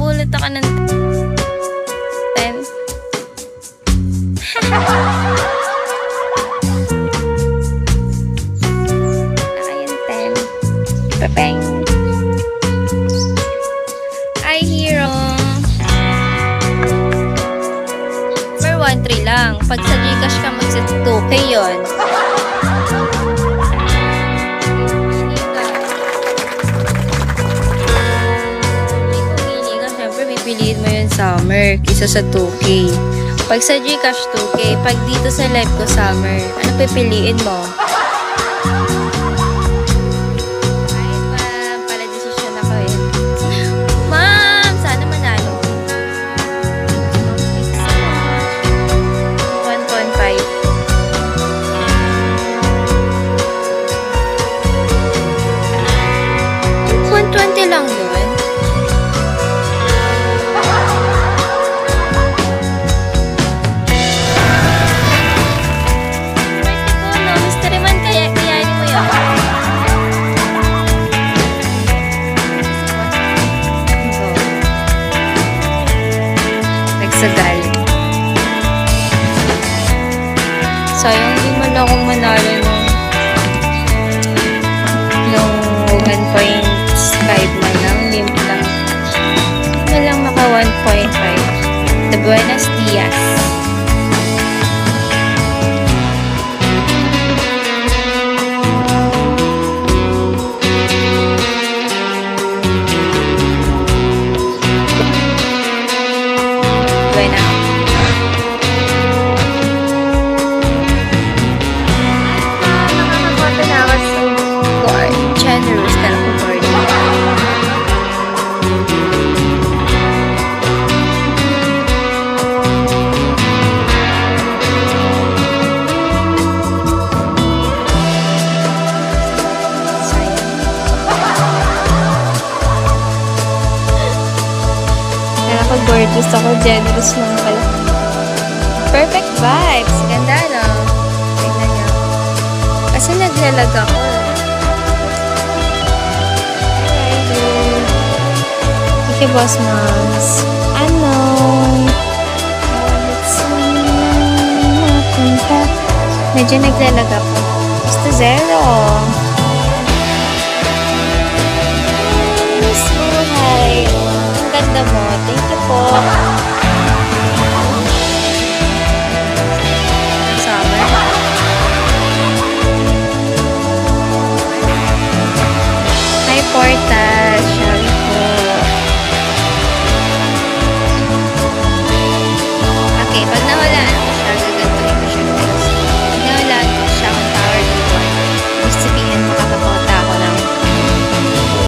Pupulot ako ng 10. Ayun, 10. Pepeng. Hi, hero. Number 1-3 lang. Pag sa Gcash ka mag-set 2K yun. Piliin mo yung summer kisa sa 2K. Pag sa Gcash 2K, pag dito sa live ko summer, ano pipiliin mo? Ay, ma'am, pala desisyon ako eh. Ma'am, sana manalo. 1.5. $120 lang yun. Sayang di man ako manalo nung 1.5 man lang, limp lang. Hindi lang maka 1.5. The Buenos Dias. Buena. Generous na lang po. Kaya ako gorgeous ako, generous naman pala. Perfect vibes. Ganda, no? Tingnan niyo. Kasi naglalag ako. Okay, boss moms. Ano? Medyo naglalag ako. Basta 0. Miss buhay. Ang ganda mo. Thank you po.